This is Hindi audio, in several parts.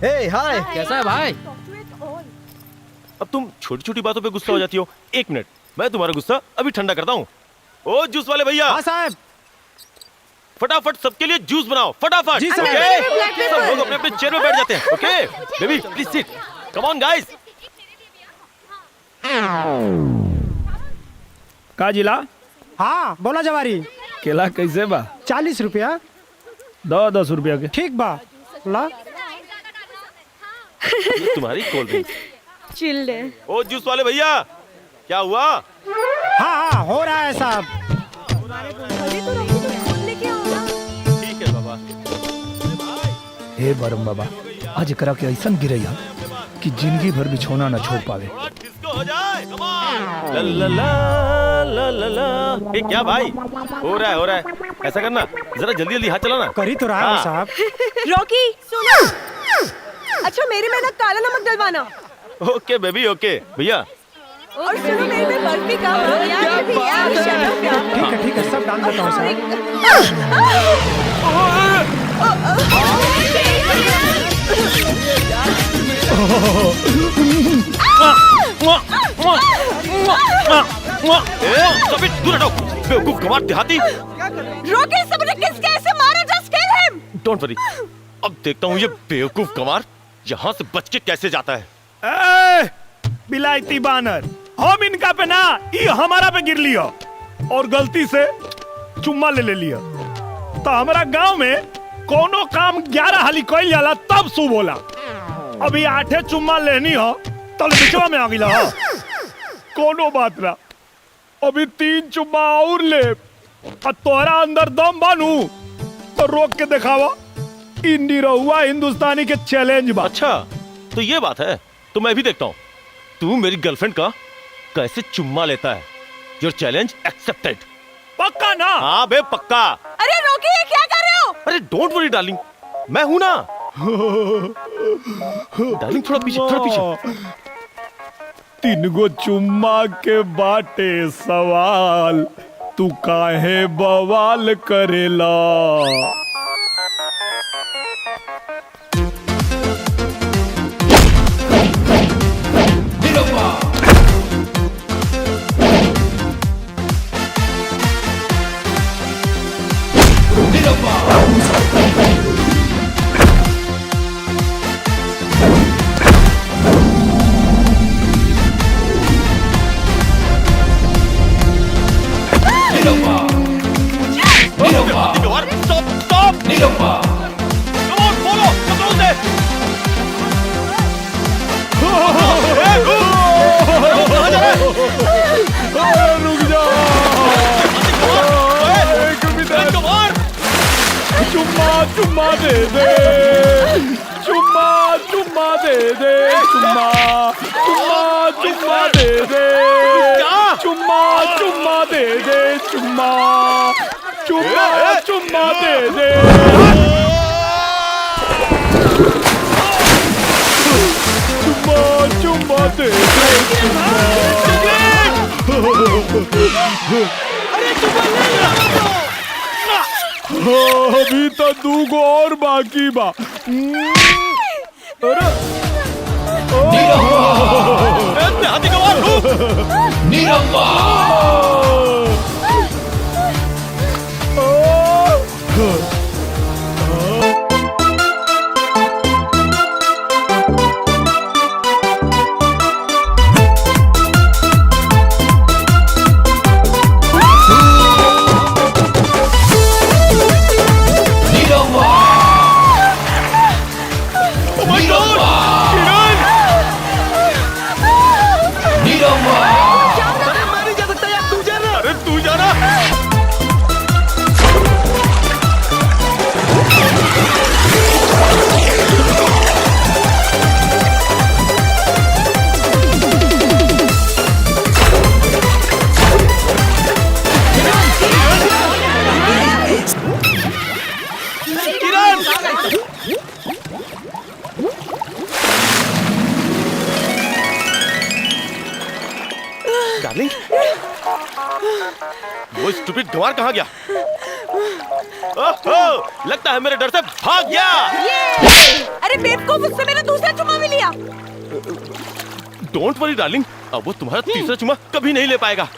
हे हाय, कैसा है भाई? अब तुम छोटी छोटी बातों पे गुस्सा हो जाती हो। एक मिनट, मैं तुम्हारा गुस्सा अभी ठंडा करता हूँ। ओ जूस वाले भैया, हाँ साहब। फटाफट सबके लिए जूस बनाओ, फटाफट। जी सर। ओके? सब लोग अपने अपने चेयर में बैठ जाते हैं। Okay baby please sit, come on guys. का जिला? हाँ बोला जवारी। केला कैसे बा? 40 रुपया। 10 रुपया के। ठीक बा ला। ये तुम्हारी कोल्ड ड्रिंक। चिल्ड है। ओ जूस वाले भैया, क्या हुआ? हाँ हाँ हो रहा है साहब। ठीक है बाबा। हे बरम बाबा, आज करा के ऐसा गिरैया कि जिंदगी भर बिछौना न छोड़ पावे। थोड़ा डिस्को हो जाए, कम ऑन। ला ला ला ला ला। ए क्या भाई, हो रहा है। ऐसा करना, जरा जल्दी जल्दी हाथ चलाना। कर ही तो रहा है साहब। रॉकी सुनो। अच्छा मेरी मेहनत काला नमक डलवाना। Okay baby okay. भैया और सुनो मेरे में बर्फी का ठीक है सब डाल देता हूँ साहब। सभी दूर हटो, बेवकूफ गंवार देहाती। रॉकी सबने किसके ऐसे मारा? Just kill him. Don't worry, अब देखता हूँ ये बेवकूफ गंवार यहाँ से बच के कैसे जाता है। ए, बिलायती बानर, हम इनका पे ना, ये हमारा पे गिर लिया और गलती से चुम्मा ले लिया। तो हमारा गांव में कोनो काम 11 हाली कइल जाला तब शुभ होला। अभी 8 चुम्मा लेनी हो तल बिचवा में आ गिला हो। कोनो बात ना, अभी 3 चुम्मा और ले और तोहरा अंदर दम बानू तो रोक के दिखावा। इंडी रहुआ हिंदुस्तानी के चैलेंज बा। अच्छा तो ये बात है, तो मैं भी देखता हूँ तू मेरी गर्लफ्रेंड का कैसे चुम्मा लेता है। Your challenge accepted. पक्का ना? हाँ बे पक्का। अरे रॉकी ये क्या कर रहे हो? अरे डोंट वरी डार्लिंग, मैं हूं ना। डार्लिंग थोड़ा पीछे। 3 गो चुम्मा के बाटे सवाल, तू काहे बवाल करेला? रुक जा, चुम्मा दे दे, चुम्मा दे दे, चुम्मा दे दे, चुम्मा दे दे, चुम्मा दे दे। चुम्मा दे दे। अभी तो 2 गो और बाकी बा। डार्लिंग, वो स्टूपिड गंवार कहाँ गया? ओहो, लगता है मेरे डर से भाग गया। अरे बेवकूफ अब उससे मैंने दूसरा चुम्मा भी लिया। डोंट वरी डार्लिंग, अब वो तुम्हारा तीसरा चुम्मा कभी नहीं ले पाएगा।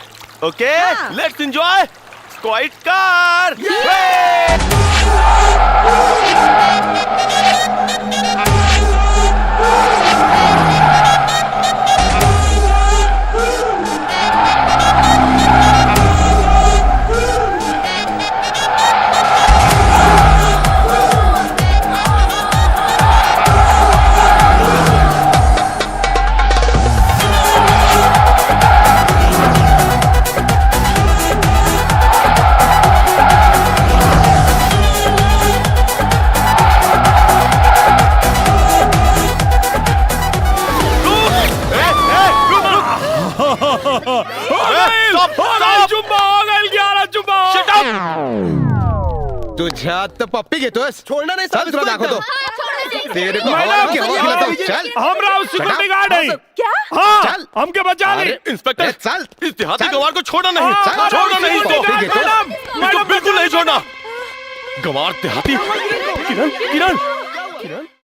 ओके, हाँ। Let's enjoy squad car. तुझ्या तर पप्पी घेतोस छोड़ना नहीं चल तुला दाखवतो तेरे को हवा मैडम, की हवा खिलाता हूं चल हमरा उस सिक्योरिटी गार्ड है। क्या? हाँ, चल। हमके बचा ले। अरे, इंस्पेक्टर, ए, चल इस देहाती चल। गंवार को छोड़ना नहीं, हाँ, छोड़ना नहीं इसको। पप्पी घेतोस इसको बिल्कुल नहीं छोड़ना। गंवार देहाती। किरण, किरण, किरण।